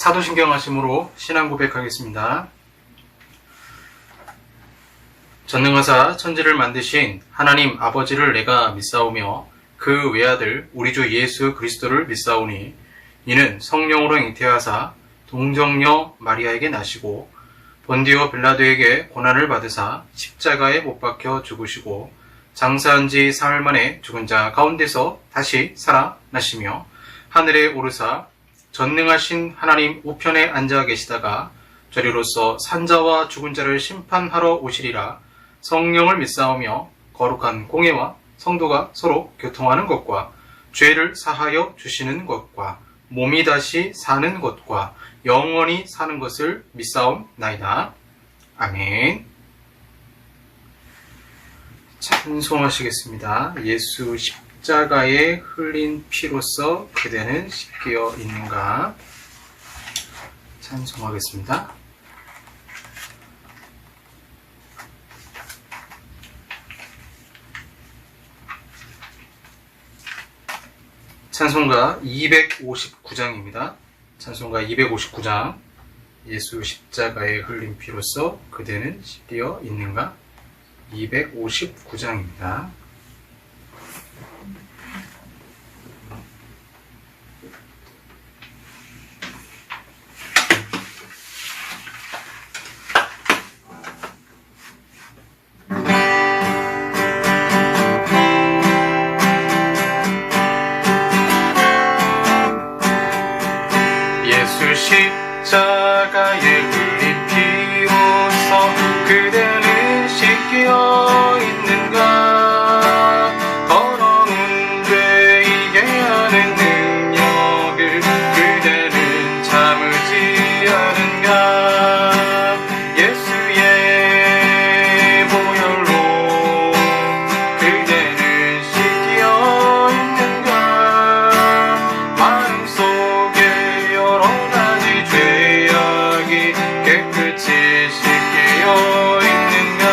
사도신경 하심으로 신앙 고백하겠습니다. 전능하사 천지를 만드신 하나님 아버지를 내가 믿사오며 그 외아들 우리 주 예수 그리스도를 믿사오니 이는 성령으로 잉태하사 동정녀 마리아에게 나시고 본디오 빌라도에게 고난을 받으사 십자가에 못 박혀 죽으시고 장사한 지 사흘 만에 죽은 자 가운데서 다시 살아나시며 하늘에 오르사 전능하신 하나님 우편에 앉아 계시다가 저리로서 산자와 죽은 자를 심판하러 오시리라. 성령을 믿사오며 거룩한 공예와 성도가 서로 교통하는 것과 죄를 사하여 주시는 것과 몸이 다시 사는 것과 영원히 사는 것을 믿사옵나이다. 아멘. 찬송하시겠습니다. 예수 십자가에 흘린 피로써 그대는 씻겨 있는가? 찬송하겠습니다. 찬송가 259장입니다. 찬송가 259장. 예수 십자가에 흘린 피로써 그대는 씻겨 있는가? 259장입니다. 십자가에 흘린 피로써 그대는 씻겨 있는가? 더러운 죄 이게 하는 능력을 그대는 참으지 않은가? 예수의 보혈로 그대는 씻겨 있는가? 마음속에 여러 가지 죄악이 깨끗이 씻겨 있는가?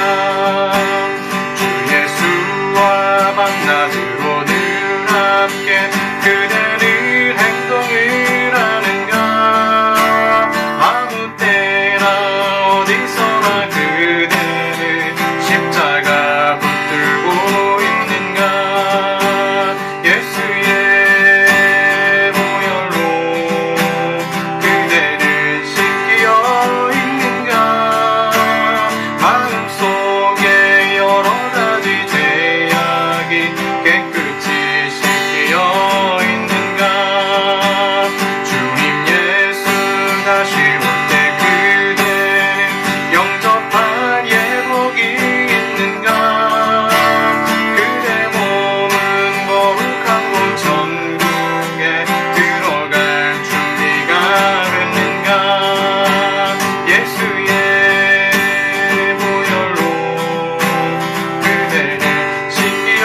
주 예수와 만나기로 늘 함께 그대는 행동을 하는가? 아무 때나 어디서나 그대는 십자가 붙들고 있는가? 예수의 보혈로 그대는 씻겨 있는가? 마음속에 여러 가지 죄악이 깨끗이 씻겨 있는가? 주님 예수 다시 올 때 그대는 영접할 예복이 있는가? 그대 몸은 거룩한 곳 천국에 들어갈 준비가 됐는가? 예수의 보혈로 그대는 씻겨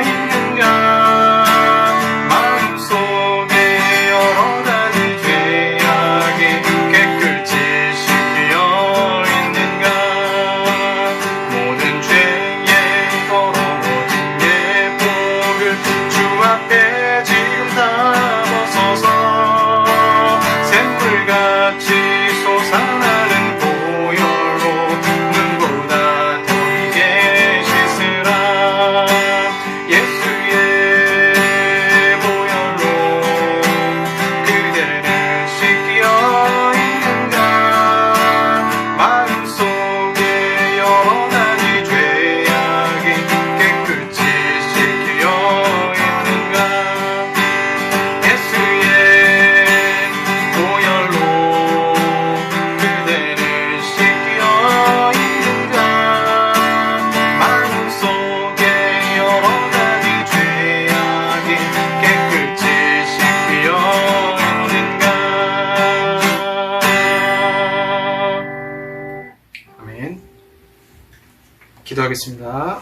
있는가? 마음속에 여러 가지 죄악이 깨끗이 씻겨 있는가? 모든 죄의 더러워진 예복을 주 앞에 지금 다 벗어서 샘물같이 솟아나는 보혈로 눈보다 더이게 씻으라. 예수의 보혈로 그대는 씻겨 있는가? 마음속에 여러 가지 죄악이 깨끗이 씻겨 있는가? 예수의 보혈로 그대는 씻겨 있는가? 마음속에 여러 가지 죄악이 깨끗이 씻겨 있는가? 아멘. 기도하겠습니다.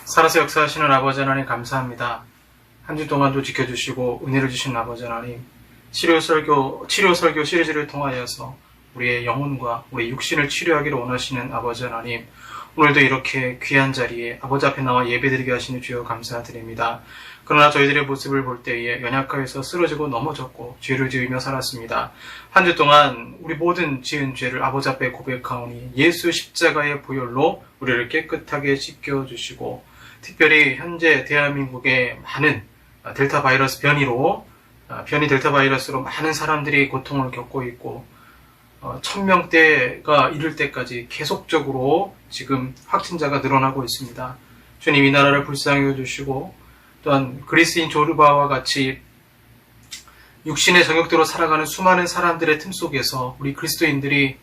살아서 역사하시는 아버지 하나님 감사합니다. 한 주 동안도 지켜주시고 은혜를 주신 아버지 하나님, 치료 설교 시리즈를 통하여서 우리의 영혼과 우리 육신을 치료하기를 원하시는 아버지 하나님, 오늘도 이렇게 귀한 자리에 아버지 앞에 나와 예배드리게 하시는 주여 감사드립니다. 그러나 저희들의 모습을 볼 때에 연약하여서 쓰러지고 넘어졌고 죄를 지으며 살았습니다. 한 주 동안 우리 모든 지은 죄를 아버지 앞에 고백하오니 예수 십자가의 보혈로 우리를 깨끗하게 씻겨주시고, 특별히 현재 대한민국의 많은 델타 바이러스 변이 델타 바이러스로 많은 사람들이 고통을 겪고 있고 1000명대가 이를 때까지 계속적으로 지금 확진자가 늘어나고 있습니다. 주님, 이 나라를 불쌍히 여주시고, 또한 그리스인 조르바와 같이 육신의 정욕대로 살아가는 수많은 사람들의 틈 속에서 우리 그리스도인들이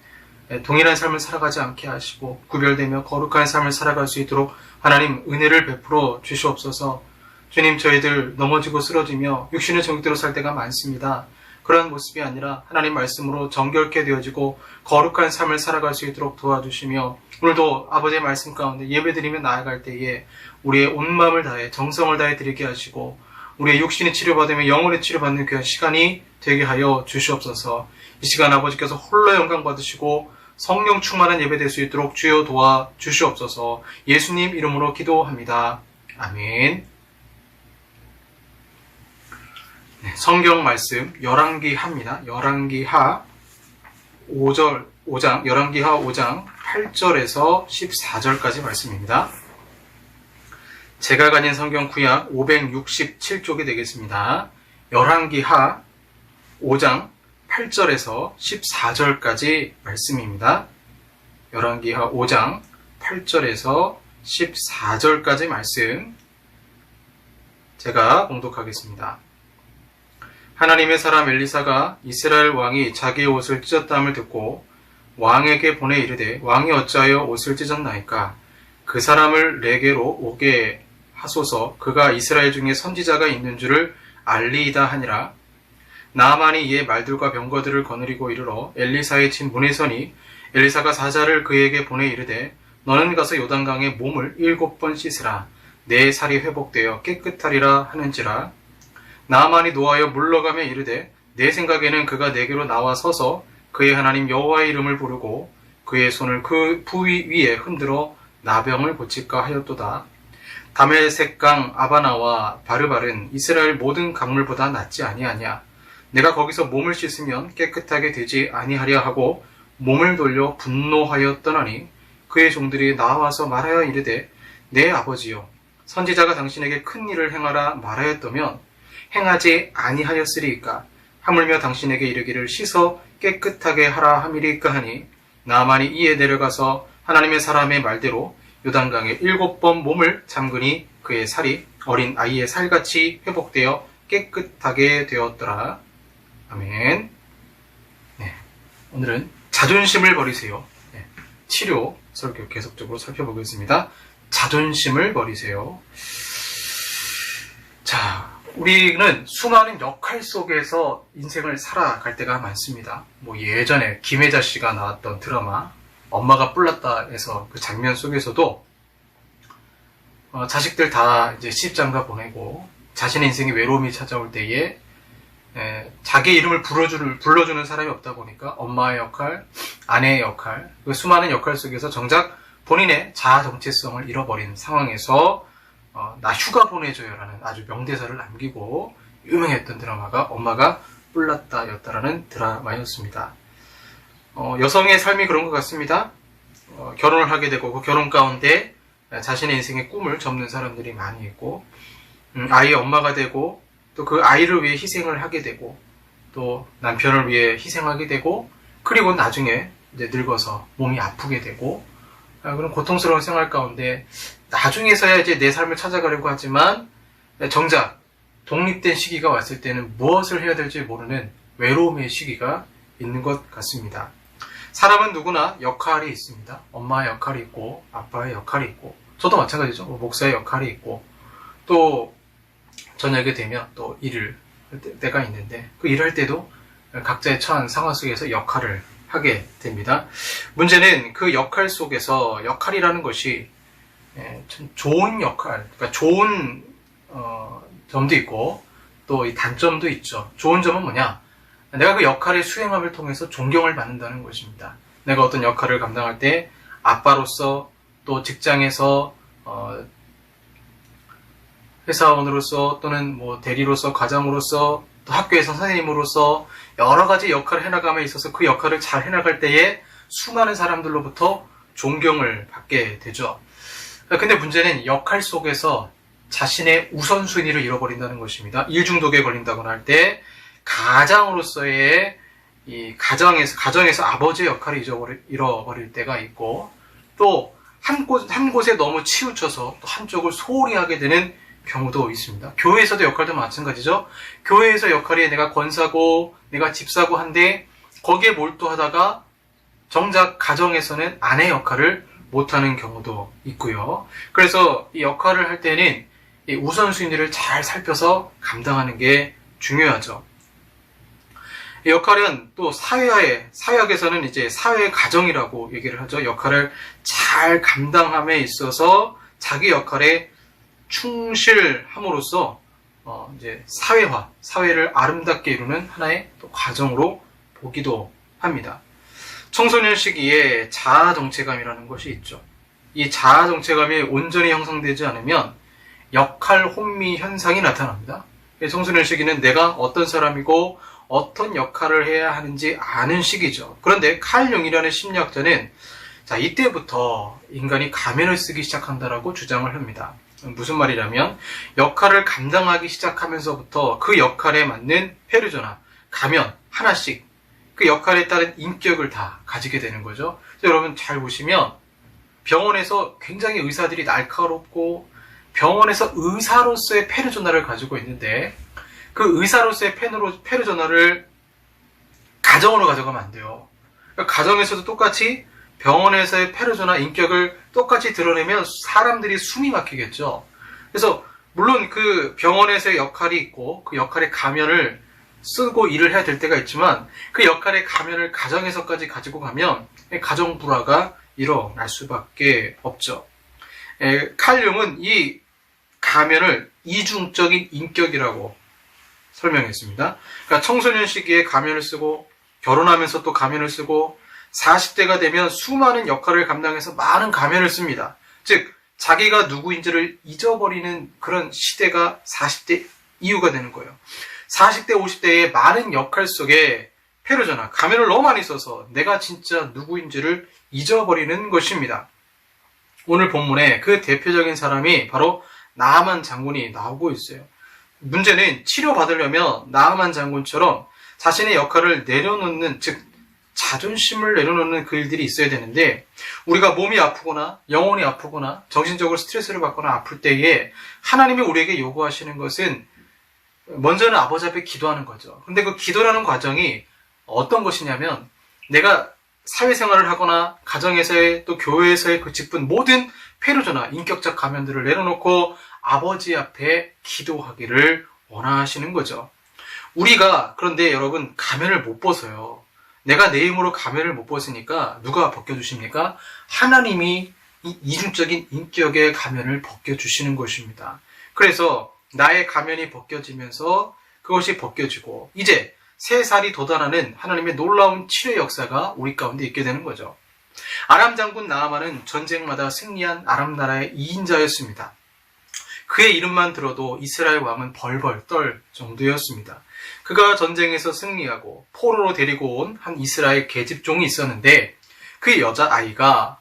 동일한 삶을 살아가지 않게 하시고 구별되며 거룩한 삶을 살아갈 수 있도록 하나님 은혜를 베풀어 주시옵소서. 주님, 저희들 넘어지고 쓰러지며 육신의 정욕대로 살 때가 많습니다. 그런 모습이 아니라 하나님 말씀으로 정결케 되어지고 거룩한 삶을 살아갈 수 있도록 도와주시며, 오늘도 아버지의 말씀 가운데 예배드리며 나아갈 때에 우리의 온 마음을 다해 정성을 다해 드리게 하시고 우리의 육신이 치료받으며 영혼이 치료받는 귀한 시간이 되게 하여 주시옵소서. 이 시간 아버지께서 홀로 영광 받으시고 성령 충만한 예배 될 수 있도록 주여 도와 주시옵소서. 예수님 이름으로 기도합니다. 아멘. 네, 성경 말씀 열왕기하입니다. 열왕기하 5장 8절에서 14절까지 말씀입니다. 제가 가진 성경 구약 567쪽이 되겠습니다. 열왕기하 5장 8절에서 14절까지 말씀입니다. 열왕기하 5장 8절에서 14절까지 말씀 제가 봉독하겠습니다. 하나님의 사람 엘리사가 이스라엘 왕이 자기의 옷을 찢었다함을 듣고 왕에게 보내 이르되, 왕이 어찌하여 옷을 찢었나이까? 그 사람을 내게로 오게 하소서. 그가 이스라엘 중에 선지자가 있는 줄을 알리이다 하니라. 나아만이 이에 말들과 병거들을 거느리고 이르러 엘리사의 집 문에 서니, 엘리사가 사자를 그에게 보내 이르되, 너는 가서 요단강에 몸을 7번 씻으라. 내 살이 회복되어 깨끗하리라 하는지라. 나아만이 노하여 물러가며 이르되, 내 생각에는 그가 내게로 나와 서서 그의 하나님 여호와의 이름을 부르고 그의 손을 그 부위 위에 흔들어 나병을 고칠까 하였도다. 다메섹강 아바나와 바르발은 이스라엘 모든 강물보다 낫지 아니하냐. 내가 거기서 몸을 씻으면 깨끗하게 되지 아니하랴 하고 몸을 돌려 분노하여 떠나니, 그의 종들이 나와서 말하여 이르되, 내 아버지여, 선지자가 당신에게 큰 일을 행하라 말하였다면 행하지 아니하였으리이까? 하물며 당신에게 이르기를 씻어 깨끗하게 하라 함이리까 하니, 나아만이 이에 내려가서 하나님의 사람의 말대로 요단강에 7번 몸을 잠그니 그의 살이 어린 아이의 살같이 회복되어 깨끗하게 되었더라. 아멘. 네, 오늘은 자존심을 버리세요. 네, 치료 설교 계속적으로 살펴보겠습니다. 자존심을 버리세요. 자, 우리는 수많은 역할 속에서 인생을 살아갈 때가 많습니다. 예전에 김혜자 씨가 나왔던 드라마 엄마가 뿔났다에서 그 장면 속에서도 자식들 다 이제 시집장가 보내고 자신의 인생에 외로움이 찾아올 때에 자기 이름을 불러주는 사람이 없다 보니까 엄마의 역할, 아내의 역할, 그 수많은 역할 속에서 정작 본인의 자아 정체성을 잃어버린 상황에서 나 휴가 보내줘요라는 아주 명대사를 남기고 유명했던 드라마가 엄마가 뿔났다였다라는 드라마였습니다. 여성의 삶이 그런 것 같습니다. 결혼을 하게 되고 그 결혼 가운데 자신의 인생의 꿈을 접는 사람들이 많이 있고, 아이의 엄마가 되고 또 그 아이를 위해 희생을 하게 되고 또 남편을 위해 희생하게 되고, 그리고 나중에 이제 늙어서 몸이 아프게 되고, 그런 고통스러운 생활 가운데 나중에서야 이제 내 삶을 찾아가려고 하지만 정작 독립된 시기가 왔을 때는 무엇을 해야 될지 모르는 외로움의 시기가 있는 것 같습니다. 사람은 누구나 역할이 있습니다. 엄마의 역할이 있고 아빠의 역할이 있고, 저도 마찬가지죠. 목사의 역할이 있고, 또 저녁에 되면 또 일을 할 때가 있는데 그 일할 때도 각자의 처한 상황 속에서 역할을 하게 됩니다. 문제는 그 역할 속에서 역할이라는 것이 참 좋은 역할, 그러니까 좋은 점도 있고 또 이 단점도 있죠. 좋은 점은 뭐냐? 내가 그 역할의 수행함을 통해서 존경을 받는다는 것입니다. 내가 어떤 역할을 감당할 때 아빠로서 또 직장에서 회사원으로서 또는 뭐 대리로서, 과장으로서, 또 학교에서 선생님으로서 여러 가지 역할을 해나감에 있어서 그 역할을 잘 해나갈 때에 수많은 사람들로부터 존경을 받게 되죠. 근데 문제는 역할 속에서 자신의 우선순위를 잃어버린다는 것입니다. 일중독에 걸린다거나 할 때 가장으로서의 이 가정에서 아버지의 역할을 잃어버릴 때가 있고, 또 한 곳에 너무 치우쳐서 또 한쪽을 소홀히 하게 되는 경우도 있습니다. 교회에서도 역할도 마찬가지죠. 교회에서 역할이 내가 권사고 내가 집사고 한데 거기에 몰두하다가 정작 가정에서는 아내 역할을 못하는 경우도 있고요. 그래서 이 역할을 할 때는 이 우선순위를 잘 살펴서 감당하는 게 중요하죠. 이 역할은 또 사회학에서는 이제 사회 가정이라고 얘기를 하죠. 역할을 잘 감당함에 있어서 자기 역할에 충실함으로써 이제 사회를 아름답게 이루는 하나의 또 과정으로 보기도 합니다. 청소년 시기에 자아 정체감이라는 것이 있죠. 이 자아 정체감이 온전히 형성되지 않으면 역할 혼미 현상이 나타납니다. 청소년 시기는 내가 어떤 사람이고 어떤 역할을 해야 하는지 아는 시기죠. 그런데 칼 융이라는 심리학자는 이때부터 인간이 가면을 쓰기 시작한다라고 주장을 합니다. 무슨 말이냐면 역할을 감당하기 시작하면서부터 그 역할에 맞는 페르소나, 가면 하나씩 그 역할에 따른 인격을 다 가지게 되는 거죠. 여러분 잘 보시면 병원에서 굉장히 의사들이 날카롭고 병원에서 의사로서의 페르소나를 가지고 있는데 그 의사로서의 페르소나를 가정으로 가져가면 안 돼요. 그러니까 가정에서도 똑같이 병원에서의 페르소나 인격을 똑같이 드러내면 사람들이 숨이 막히겠죠. 그래서 물론 그 병원에서의 역할이 있고 그 역할의 가면을 쓰고 일을 해야 될 때가 있지만 그 역할의 가면을 가정에서까지 가지고 가면 가정 불화가 일어날 수밖에 없죠. 칼 융은 이 가면을 이중적인 인격이라고 설명했습니다. 그러니까 청소년 시기에 가면을 쓰고 결혼하면서 또 가면을 쓰고 40대가 되면 수많은 역할을 감당해서 많은 가면을 씁니다. 즉 자기가 누구인지를 잊어버리는 그런 시대가 40대 이후가 되는 거예요. 40대, 50대의 많은 역할 속에 페르소나, 가면을 너무 많이 써서 내가 진짜 누구인지를 잊어버리는 것입니다. 오늘 본문에 그 대표적인 사람이 바로 나하만 장군이 나오고 있어요. 문제는 치료받으려면 나하만 장군처럼 자신의 역할을 내려놓는, 즉 자존심을 내려놓는 그 일들이 있어야 되는데 우리가 몸이 아프거나 영혼이 아프거나 정신적으로 스트레스를 받거나 아플 때에 하나님이 우리에게 요구하시는 것은 먼저는 아버지 앞에 기도하는 거죠. 근데 그 기도라는 과정이 어떤 것이냐면 내가 사회생활을 하거나 가정에서의 또 교회에서의 그 짚은 모든 페르소나, 인격적 가면들을 내려놓고 아버지 앞에 기도하기를 원하시는 거죠. 우리가 그런데 여러분 가면을 못 벗어요. 내가 내 힘으로 가면을 못 벗으니까 누가 벗겨주십니까? 하나님이 이 이중적인 인격의 가면을 벗겨주시는 것입니다. 그래서 나의 가면이 벗겨지면서 그것이 벗겨지고 이제 새 살이 돋아나는 하나님의 놀라운 치료 역사가 우리 가운데 있게 되는 거죠. 아람 장군 나하만은 전쟁마다 승리한 아람 나라의 2인자였습니다. 그의 이름만 들어도 이스라엘 왕은 벌벌 떨 정도였습니다. 그가 전쟁에서 승리하고 포로로 데리고 온 한 이스라엘 계집종이 있었는데 그 여자아이가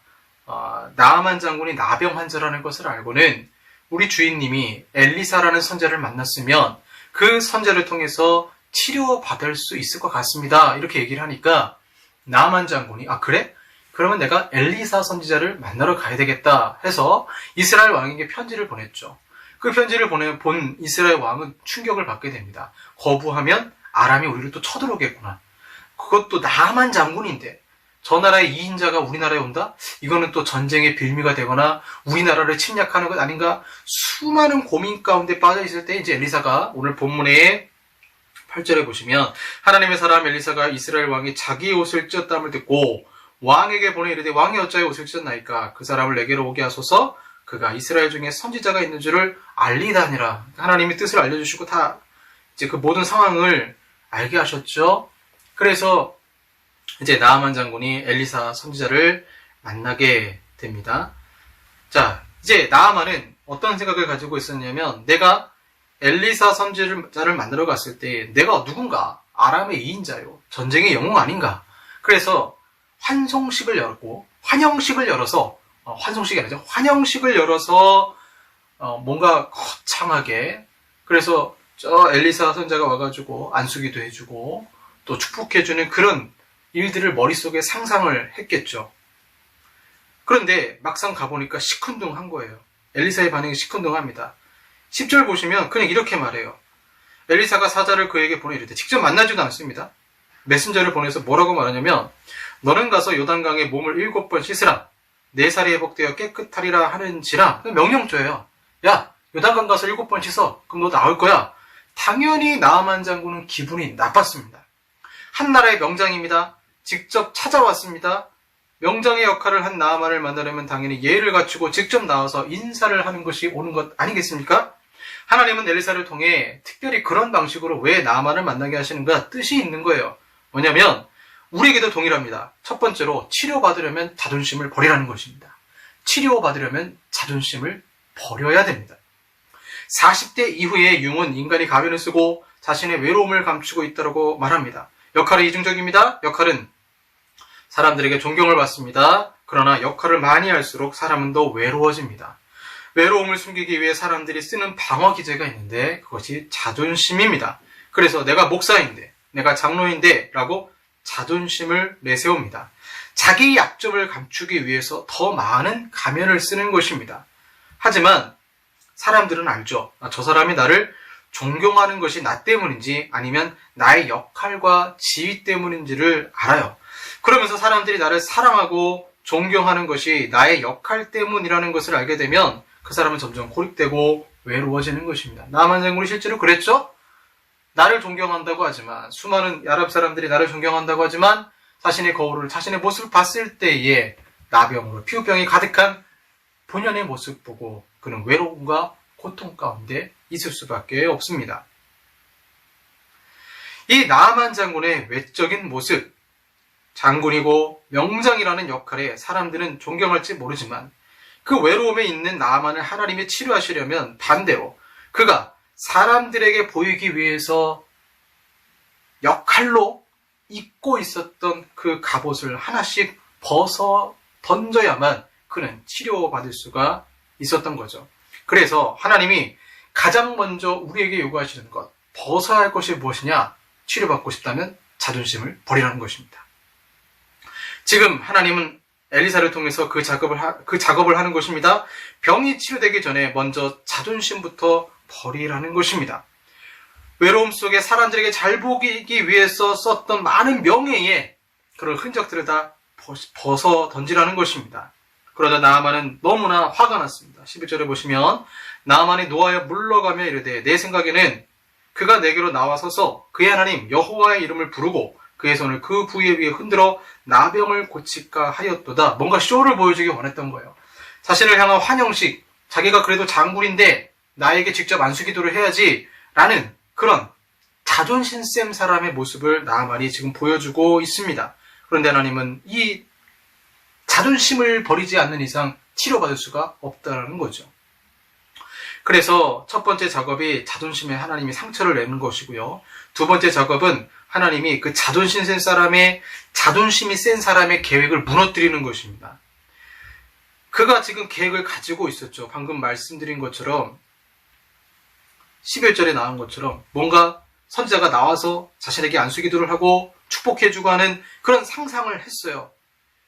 나하만 장군이 나병 환자라는 것을 알고는 우리 주인님이 엘리사라는 선지자를 만났으면 그 선지자를 통해서 치료받을 수 있을 것 같습니다. 이렇게 얘기를 하니까 나하만 장군이 그래? 그러면 내가 엘리사 선지자를 만나러 가야 되겠다 해서 이스라엘 왕에게 편지를 보냈죠. 그 편지를 본 이스라엘 왕은 충격을 받게 됩니다. 거부하면 아람이 우리를 또 쳐들어오겠구나. 그것도 나하만 장군인데 저 나라의 2인자가 우리나라에 온다? 이거는 또 전쟁의 빌미가 되거나 우리나라를 침략하는 것 아닌가? 수많은 고민 가운데 빠져 있을 때 이제 엘리사가 오늘 본문의 8절에 보시면 하나님의 사람 엘리사가 이스라엘 왕이 자기의 옷을 찢었다함을 듣고 왕에게 보내 이르되 왕이 어찌하여 옷을 찢었나이까? 그 사람을 내게로 오게 하소서. 그가 이스라엘 중에 선지자가 있는 줄을 알리다 하니라. 하나님의 뜻을 알려주시고 다 이제 그 모든 상황을 알게 하셨죠. 그래서 이제 나하만 장군이 엘리사 선지자를 만나게 됩니다. 자, 이제 나아만은 어떤 생각을 가지고 있었냐면, 내가 엘리사 선지자를 만나러 갔을 때 내가 누군가? 아람의 2인자요. 전쟁의 영웅 아닌가? 그래서 환송식을 열었고, 환영식을 열어서, 환송식이 아니죠. 환영식을 열어서 뭔가 거창하게, 그래서 저 엘리사 선자가 와가지고 안수기도 해주고 또 축복해주는 그런 일들을 머릿속에 상상을 했겠죠. 그런데 막상 가보니까 시큰둥한 거예요. 엘리사의 반응이 시큰둥합니다. 10절 보시면 그냥 이렇게 말해요. 엘리사가 사자를 그에게 보내 이르되, 직접 만나지도 않습니다. 메신저를 보내서 뭐라고 말하냐면, 너는 가서 요단강에 몸을 7번 씻으라. 4살이 회복되어 깨끗하리라 하는지라. 명령조예요. 야, 요단강 가서 7번 씻어. 그럼 너 나올 거야. 당연히 나아만 장군은 기분이 나빴습니다. 한 나라의 명장입니다. 직접 찾아왔습니다. 명장의 역할을 한 나아만을 만나려면 당연히 예의를 갖추고 직접 나와서 인사를 하는 것이 옳은 것 아니겠습니까? 하나님은 엘리사를 통해 특별히 그런 방식으로 왜 나아만을 만나게 하시는가 뜻이 있는 거예요. 뭐냐면 우리에게도 동일합니다. 첫 번째로 치료받으려면 자존심을 버리라는 것입니다. 치료받으려면 자존심을 버려야 됩니다. 40대 이후에 융은 인간이 가면을 쓰고 자신의 외로움을 감추고 있다고 말합니다. 역할이 이중적입니다. 역할은 사람들에게 존경을 받습니다. 그러나 역할을 많이 할수록 사람은 더 외로워집니다. 외로움을 숨기기 위해 사람들이 쓰는 방어 기제가 있는데 그것이 자존심입니다. 그래서 내가 목사인데, 내가 장로인데 라고 자존심을 내세웁니다. 자기 약점을 감추기 위해서 더 많은 가면을 쓰는 것입니다. 하지만 사람들은 알죠. 저 사람이 나를 존경하는 것이 나 때문인지 아니면 나의 역할과 지위 때문인지를 알아요. 그러면서 사람들이 나를 사랑하고 존경하는 것이 나의 역할 때문이라는 것을 알게 되면 그 사람은 점점 고립되고 외로워지는 것입니다. 나아만 장군이 실제로 그랬죠? 나를 존경한다고 하지만, 수많은 아랍 사람들이 나를 존경한다고 하지만 자신의 거울을, 자신의 모습을 봤을 때에 나병으로 피부병이 가득한 본연의 모습 보고 그는 외로움과 고통 가운데 있을 수밖에 없습니다. 이 나아만 장군의 외적인 모습, 장군이고 명장이라는 역할에 사람들은 존경할지 모르지만 그 외로움에 있는 나아만을 하나님이 치료하시려면 반대로 그가 사람들에게 보이기 위해서 역할로 입고 있었던 그 갑옷을 하나씩 벗어 던져야만 그는 치료받을 수가 있었던 거죠. 그래서 하나님이 가장 먼저 우리에게 요구하시는 것, 벗어야 할 것이 무엇이냐? 치료받고 싶다면 자존심을 버리라는 것입니다. 지금 하나님은 엘리사를 통해서 그 작업을 하는 것입니다. 병이 치료되기 전에 먼저 자존심부터 버리라는 것입니다. 외로움 속에 사람들에게 잘 보이기 위해서 썼던 많은 명예의 그런 흔적들을 다 벗어 던지라는 것입니다. 그러자 나아만은 너무나 화가 났습니다. 11절에 보시면 나아만이 노하여 물러가며 이르되, 내 생각에는 그가 내게로 나와서서 그의 하나님 여호와의 이름을 부르고 그의 손을 그 부위 위에 흔들어 나병을 고칠까 하였도다. 뭔가 쇼를 보여주기 원했던 거예요. 자신을 향한 환영식, 자기가 그래도 장군인데 나에게 직접 안수기도를 해야지 라는 그런 자존심 쌤 사람의 모습을 나아만이 지금 보여주고 있습니다. 그런데 하나님은 이 자존심을 버리지 않는 이상 치료받을 수가 없다는 거죠. 그래서 첫 번째 작업이 자존심에 하나님이 상처를 내는 것이고요. 두 번째 작업은 하나님이 그 자존심이 센 사람의 계획을 무너뜨리는 것입니다. 그가 지금 계획을 가지고 있었죠. 방금 말씀드린 것처럼 11절에 나온 것처럼 뭔가 선지자가 나와서 자신에게 안수기도를 하고 축복해주고 하는 그런 상상을 했어요.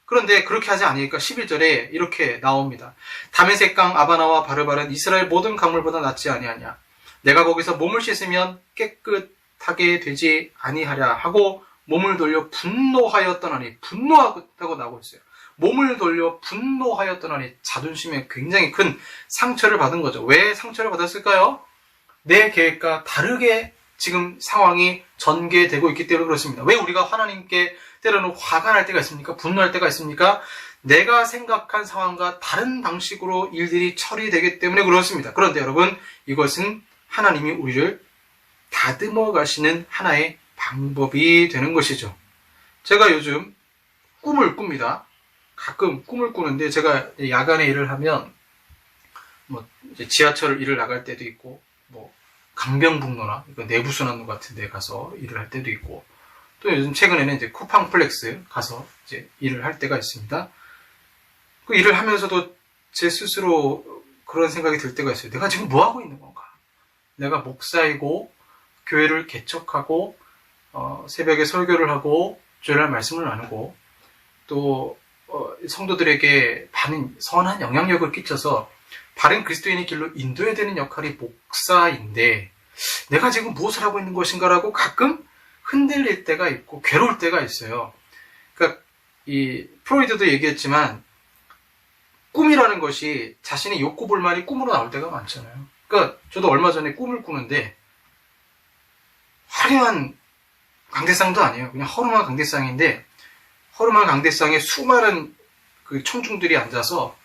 그런데 그렇게 하지 않으니까 11절에 이렇게 나옵니다. 다메섹강 아바나와 바르바는 이스라엘 모든 강물보다 낫지 아니하냐. 내가 거기서 몸을 씻으면 깨끗하게 되지 아니하랴 하고 몸을 돌려 분노하였더니, 분노하다고 나오고 있어요. 몸을 돌려 분노하였더니 자존심에 굉장히 큰 상처를 받은 거죠. 왜 상처를 받았을까요? 내 계획과 다르게 지금 상황이 전개되고 있기 때문에 그렇습니다. 왜 우리가 하나님께 때로는 화가 날 때가 있습니까? 분노할 때가 있습니까? 내가 생각한 상황과 다른 방식으로 일들이 처리되기 때문에 그렇습니다. 그런데 여러분, 이것은 하나님이 우리를 다듬어 가시는 하나의 방법이 되는 것이죠. 제가 요즘 꿈을 꿉니다. 가끔 꿈을 꾸는데 제가 야간에 일을 하면 뭐 이제 지하철 일을 나갈 때도 있고, 뭐 강변북로나 이거 내부순환로 같은 데 가서 일을 할 때도 있고, 또 요즘 최근에는 이제 쿠팡플렉스 가서 이제 일을 할 때가 있습니다. 그 일을 하면서도 제 스스로 그런 생각이 들 때가 있어요. 내가 지금 뭐 하고 있는 건가? 내가 목사이고 교회를 개척하고 새벽에 설교를 하고 주일날 말씀을 나누고 또 성도들에게 바른 선한 영향력을 끼쳐서 바른 그리스도인의 길로 인도해야 되는 역할이 목사인데 내가 지금 무엇을 하고 있는 것인가라고 가끔 흔들릴 때가 있고 괴로울 때가 있어요. 그러니까 이 프로이드도 얘기했지만 꿈이라는 것이 자신의 욕구 불만이 꿈으로 나올 때가 많잖아요. 그러니까 저도 얼마 전에 꿈을 꾸는데 화려한 강대상도 아니에요. 그냥 허름한 강대상인데 허름한 강대상에 수많은 그 청중들이 앉아서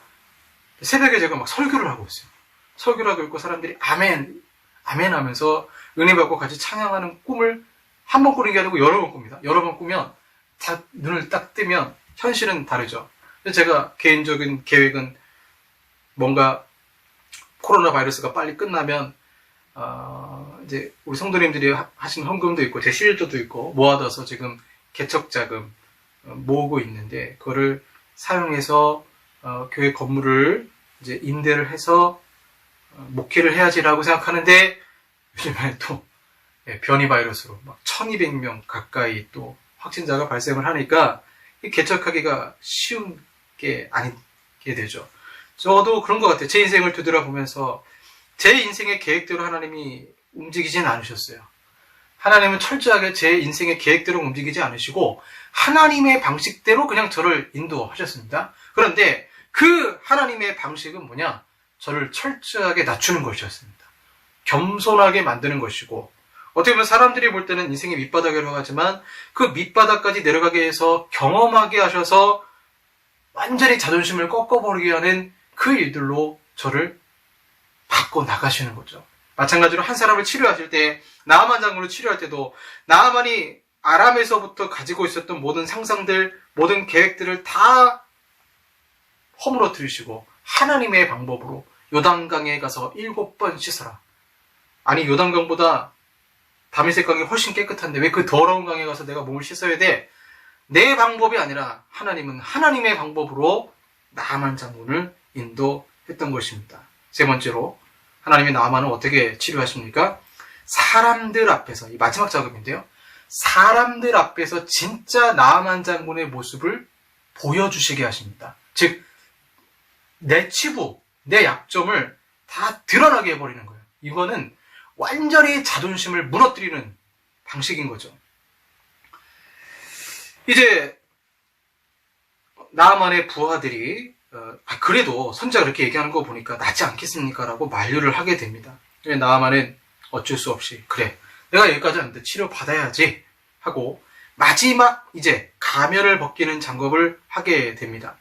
새벽에 제가 막 설교를 하고 있어요. 설교를 하고 있고 사람들이 아멘, 아멘 하면서 은혜 받고 같이 찬양하는 꿈을 한 번 꾸는 게 아니고 여러 번 꿉니다. 여러 번 꾸면 다 눈을 딱 뜨면 현실은 다르죠. 제가 개인적인 계획은 뭔가 코로나 바이러스가 빨리 끝나면 이제 우리 성도님들이 하신 헌금도 있고 제 실조도 있고 모아둬서 지금 개척 자금 모으고 있는데 그거를 사용해서 교회 건물을 이제 임대를 해서 목회를 해야지라고 생각하는데 요즘에 또 변이 바이러스로 막 1200명 가까이 또 확진자가 발생을 하니까 개척하기가 쉬운 게 아니게 되죠. 저도 그런 것 같아요. 제 인생을 되돌아보면서 제 인생의 계획대로 하나님이 움직이진 않으셨어요. 하나님은 철저하게 제 인생의 계획대로 움직이지 않으시고 하나님의 방식대로 그냥 저를 인도하셨습니다. 그런데 그 하나님의 방식은 뭐냐? 저를 철저하게 낮추는 것이었습니다. 겸손하게 만드는 것이고 어떻게 보면 사람들이 볼 때는 인생의 밑바닥이라고 하지만 그 밑바닥까지 내려가게 해서 경험하게 하셔서 완전히 자존심을 꺾어버리게 하는 그 일들로 저를 바꿔 나가시는 거죠. 마찬가지로 한 사람을 치료하실 때 나아만 장군을 치료할 때도 나아만이 아람에서부터 가지고 있었던 모든 상상들, 모든 계획들을 다 허물어뜨리시고 하나님의 방법으로 요단강에 가서 7번 씻어라. 아니 요단강보다 다메섹강이 훨씬 깨끗한데 왜 그 더러운 강에 가서 내가 몸을 씻어야 돼? 내 방법이 아니라 하나님은 하나님의 방법으로 나아만 장군을 인도했던 것입니다. 세 번째로 하나님의 나아만을 어떻게 치료하십니까? 사람들 앞에서, 이 마지막 작업인데요. 사람들 앞에서 진짜 나아만 장군의 모습을 보여주시게 하십니다. 즉, 내 치부, 내 약점을 다 드러나게 해버리는 거예요. 이거는 완전히 자존심을 무너뜨리는 방식인 거죠. 이제 나아만의 부하들이 그래도 선지자가 그렇게 얘기하는 거 보니까 낫지 않겠습니까? 라고 만류를 하게 됩니다. 나아만은 어쩔 수 없이 그래 내가 여기까지 왔는데 치료받아야지 하고 마지막 이제 가면을 벗기는 작업을 하게 됩니다.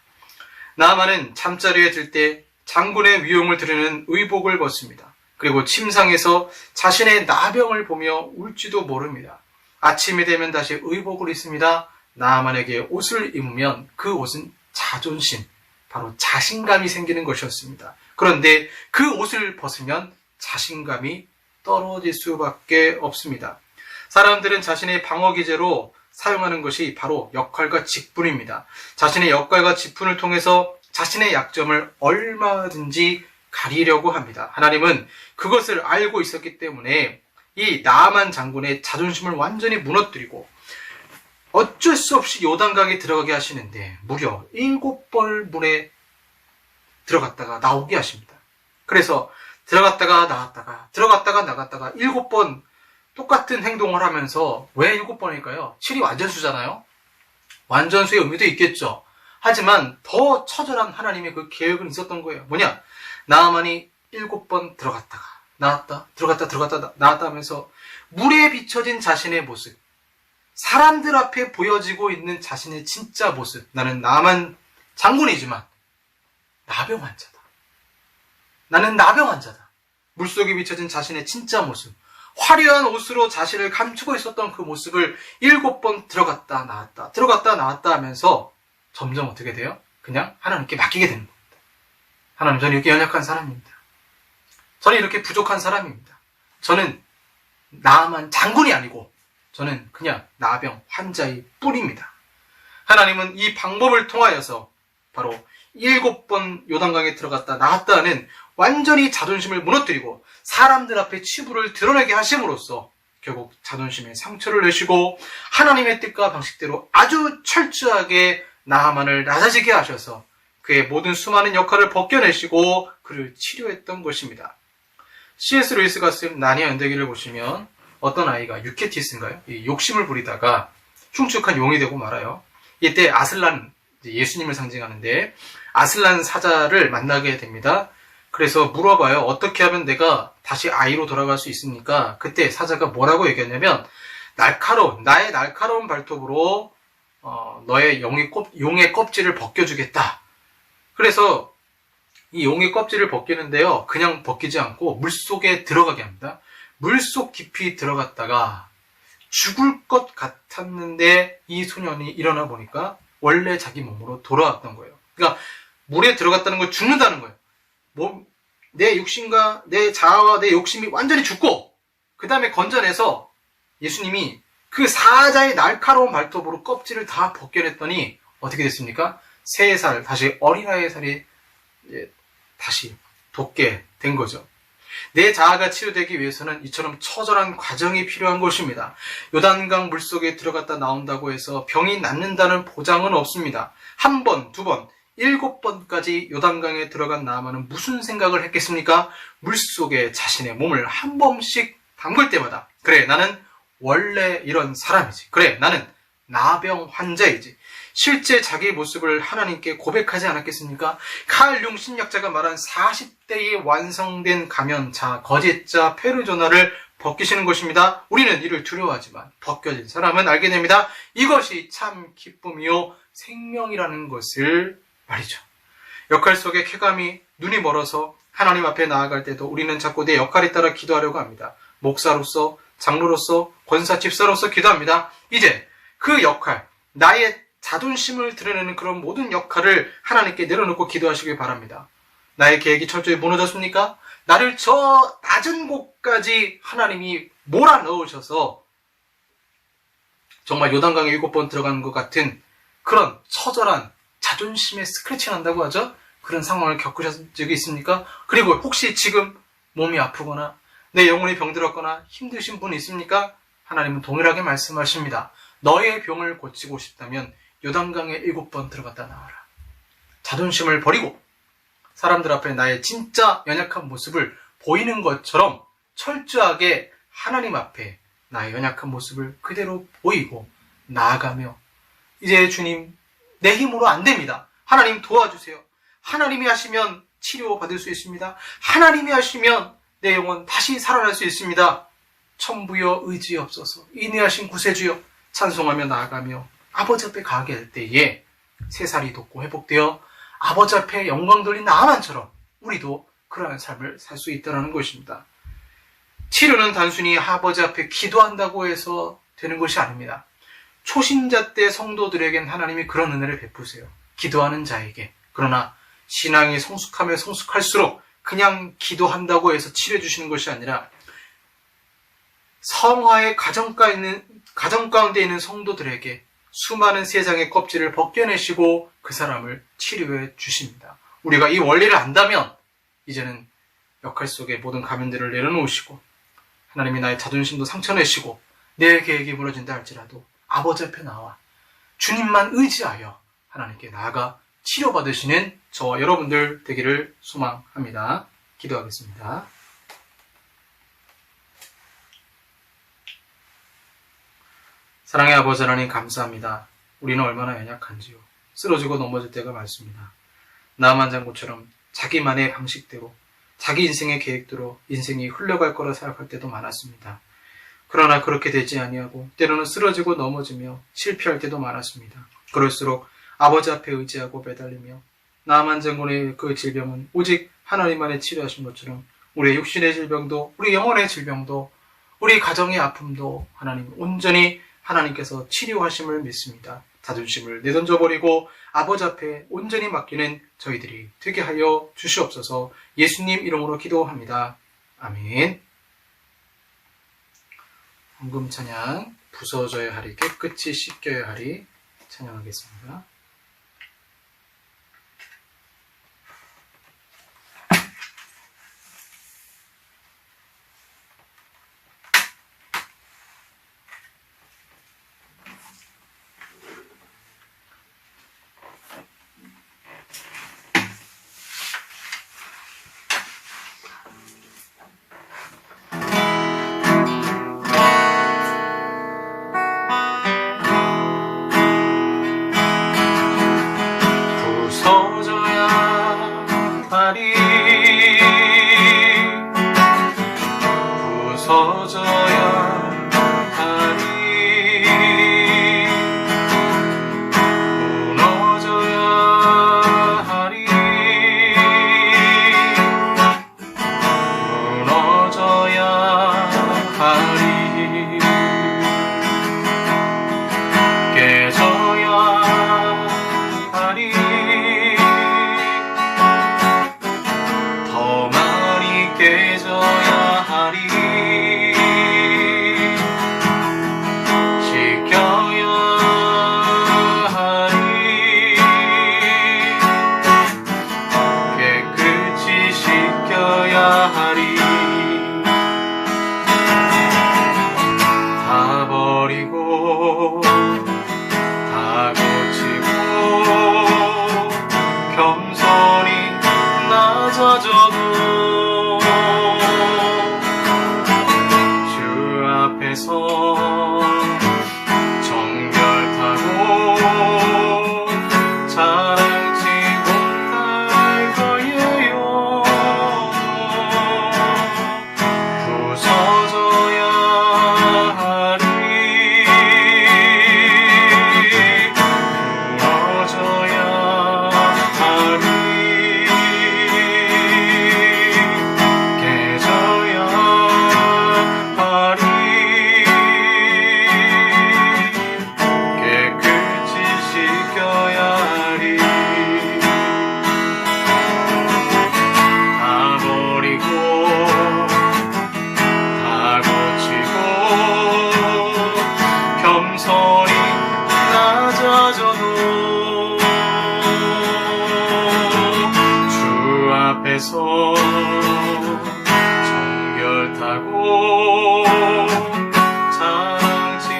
나아만은 잠자리에 들 때 장군의 위용을 드리는 의복을 벗습니다. 그리고 침상에서 자신의 나병을 보며 울지도 모릅니다. 아침이 되면 다시 의복을 입습니다. 나아만에게 옷을 입으면 그 옷은 자존심, 바로 자신감이 생기는 것이었습니다. 그런데 그 옷을 벗으면 자신감이 떨어질 수밖에 없습니다. 사람들은 자신의 방어기제로 사용하는 것이 바로 역할과 직분입니다. 자신의 역할과 직분을 통해서 자신의 약점을 얼마든지 가리려고 합니다. 하나님은 그것을 알고 있었기 때문에 이 나아만 장군의 자존심을 완전히 무너뜨리고 어쩔 수 없이 요단강에 들어가게 하시는데 무려 7번 물에 들어갔다가 나오게 하십니다. 그래서 들어갔다가 나왔다가 들어갔다가 나갔다가 7번 똑같은 행동을 하면서 왜 7번일까요? 7이 완전수잖아요. 완전수의 의미도 있겠죠. 하지만 더 처절한 하나님의 그 계획은 있었던 거예요. 뭐냐? 나아만이 7번 들어갔다가 나왔다 들어갔다 나왔다 하면서 물에 비춰진 자신의 모습, 사람들 앞에 보여지고 있는 자신의 진짜 모습, 나는 나아만 장군이지만 나병 환자다. 나는 나병 환자다. 물속에 비춰진 자신의 진짜 모습, 화려한 옷으로 자신을 감추고 있었던 그 모습을 7번 들어갔다 나왔다 하면서 점점 어떻게 돼요? 그냥 하나님께 맡기게 되는 겁니다. 하나님, 저는 이렇게 연약한 사람입니다. 저는 이렇게 부족한 사람입니다. 저는 나만 장군이 아니고 저는 그냥 나병 환자의 뿐입니다. 하나님은 이 방법을 통하여서 바로 7번 요단강에 들어갔다 나왔다 하는 완전히 자존심을 무너뜨리고 사람들 앞에 치부를 드러내게 하심으로써 결국 자존심에 상처를 내시고 하나님의 뜻과 방식대로 아주 철저하게 나하만을 낮아지게 하셔서 그의 모든 수많은 역할을 벗겨내시고 그를 치료했던 것입니다. C.S. 루이스가 쓴 나니아 연대기를 보시면 어떤 아이가 유케티스인가요? 욕심을 부리다가 흉측한 용이 되고 말아요. 이때 아슬란, 예수님을 상징하는데 아슬란 사자를 만나게 됩니다. 그래서 물어봐요. 어떻게 하면 내가 다시 아이로 돌아갈 수 있습니까? 그때 사자가 뭐라고 얘기했냐면 나의 날카로운 발톱으로 너의 용의 껍질을 벗겨주겠다. 그래서 이 용의 껍질을 벗기는데요. 그냥 벗기지 않고 물속에 들어가게 합니다. 물속 깊이 들어갔다가 죽을 것 같았는데 이 소년이 일어나 보니까 원래 자기 몸으로 돌아왔던 거예요. 그러니까 물에 들어갔다는 건 죽는다는 거예요. 내 육신과 내 자아와 내 욕심이 완전히 죽고 그 다음에 건져내서 예수님이 그 사자의 날카로운 발톱으로 껍질을 다 벗겨냈더니 어떻게 됐습니까? 3살, 다시 어린아이의 살이 다시 돋게 된 거죠. 내 자아가 치유되기 위해서는 이처럼 처절한 과정이 필요한 것입니다. 요단강 물속에 들어갔다 나온다고 해서 병이 낫는다는 보장은 없습니다. 1번, 2번, 7번까지 요단강에 들어간 나아만은 무슨 생각을 했겠습니까? 물속에 자신의 몸을 한 번씩 담글 때마다 그래 나는 원래 이런 사람이지. 그래 나는 나병 환자이지. 실제 자기의 모습을 하나님께 고백하지 않았겠습니까? 칼 융 신약자가 말한 40대에 완성된 가면자, 거짓자, 페르조나를 벗기시는 것입니다. 우리는 이를 두려워하지만 벗겨진 사람은 알게 됩니다. 이것이 참 기쁨이요 생명이라는 것을 말이죠. 역할 속에 쾌감이 눈이 멀어서 하나님 앞에 나아갈 때도 우리는 자꾸 내 역할에 따라 기도하려고 합니다. 목사로서, 장로로서, 권사, 집사로서 기도합니다. 이제 그 역할, 나의 자존심을 드러내는 그런 모든 역할을 하나님께 내려놓고 기도하시길 바랍니다. 나의 계획이 철저히 무너졌습니까? 나를 저 낮은 곳까지 하나님이 몰아넣으셔서 정말 요단강에 7번 들어가는 것 같은 그런 처절한 자존심에 스크래치 난다고 하죠? 그런 상황을 겪으신 적이 있습니까? 그리고 혹시 지금 몸이 아프거나 내 영혼이 병들었거나 힘드신 분 있습니까? 하나님은 동일하게 말씀하십니다. 너의 병을 고치고 싶다면 요단강에 7번 들어갔다 나와라. 자존심을 버리고 사람들 앞에 나의 진짜 연약한 모습을 보이는 것처럼 철저하게 하나님 앞에 나의 연약한 모습을 그대로 보이고 나아가며 이제 주님 내 힘으로 안 됩니다. 하나님 도와주세요. 하나님이 하시면 치료받을 수 있습니다. 하나님이 하시면 내 영혼 다시 살아날 수 있습니다. 천부여 의지없소서 인내하신 구세주여 찬송하며 나아가며 아버지 앞에 가게 할 때에 새살이 돋고 회복되어 아버지 앞에 영광 돌린 나만처럼 우리도 그러한 삶을 살 수 있다는 것입니다. 치료는 단순히 아버지 앞에 기도한다고 해서 되는 것이 아닙니다. 초신자 때 성도들에겐 하나님이 그런 은혜를 베푸세요. 기도하는 자에게. 그러나 신앙이 성숙하면 성숙할수록 그냥 기도한다고 해서 치료해 주시는 것이 아니라 성화의 가정 가운데 있는 성도들에게 수많은 세상의 껍질을 벗겨내시고 그 사람을 치료해 주십니다. 우리가 이 원리를 안다면 이제는 역할 속에 모든 가면들을 내려놓으시고 하나님이 나의 자존심도 상처내시고 내 계획이 무너진다 할지라도 아버지 앞에 나와 주님만 의지하여 하나님께 나아가 치료받으시는 저와 여러분들 되기를 소망합니다. 기도하겠습니다. 사랑의 아버지 하나님 감사합니다. 우리는 얼마나 연약한지요. 쓰러지고 넘어질 때가 많습니다. 나만 장군처럼 자기만의 방식대로 자기 인생의 계획대로 인생이 흘러갈 거라 생각할 때도 많았습니다. 그러나 그렇게 되지 아니하고 때로는 쓰러지고 넘어지며 실패할 때도 많았습니다. 그럴수록 아버지 앞에 의지하고 매달리며 나만 장군의 그 질병은 오직 하나님만의 치료하신 것처럼 우리의 육신의 질병도 우리 영혼의 질병도 우리 가정의 아픔도 하나님 온전히 하나님께서 치료하심을 믿습니다. 자존심을 내던져버리고 아버지 앞에 온전히 맡기는 저희들이 되게 하여 주시옵소서. 예수님 이름으로 기도합니다. 아멘. 헌금 찬양, 부서져야 하리, 깨끗이 씻겨야 하리 찬양하겠습니다. 정결타고 참지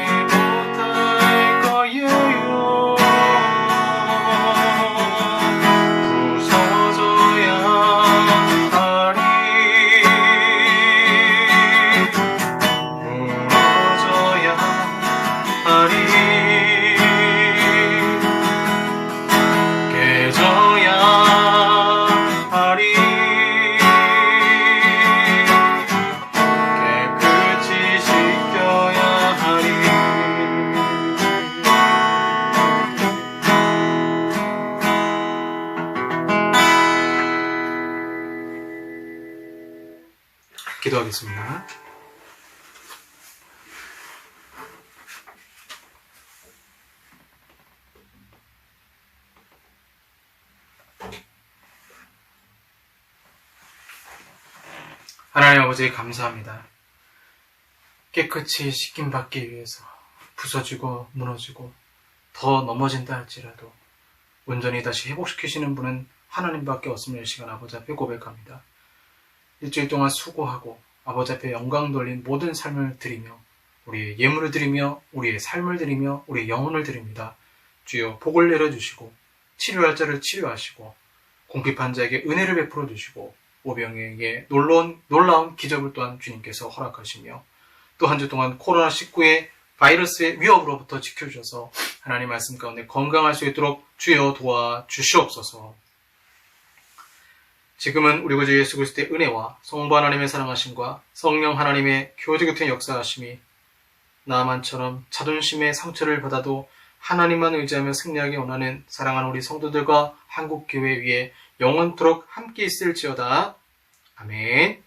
못할 거예요. 부서져야 하리, 무너져야 하리, 깨져야 하리, 깨끗이 씻겨야 하리. 기도하겠습니다. 하나님 아버지 감사합니다. 깨끗이 씻김받기 위해서 부서지고 무너지고 더 넘어진다 할지라도 온전히 다시 회복시키시는 분은 하나님밖에 없음을 이 시간 아버지 앞에 고백합니다. 일주일 동안 수고하고 아버지 앞에 영광 돌린 모든 삶을 드리며 우리의 예물을 드리며 우리의 삶을 드리며 우리의 영혼을 드립니다. 주여 복을 내려주시고 치료할 자를 치료하시고 궁핍한 자에게 은혜를 베풀어 주시고 오병이에게 놀라운 기적을 또한 주님께서 허락하시며 또 한 주 동안 코로나19의 바이러스의 위협으로부터 지켜주셔서 하나님 말씀 가운데 건강할 수 있도록 주여 도와주시옵소서. 지금은 우리 구주 예수 그리스도의 은혜와 성부 하나님의 사랑하심과 성령 하나님의 교제 같은 역사하심이 나만처럼 자존심의 상처를 받아도 하나님만 의지하며 승리하기 원하는 사랑하는 우리 성도들과 한국교회 위에 영원토록 함께 있을지어다. 아멘.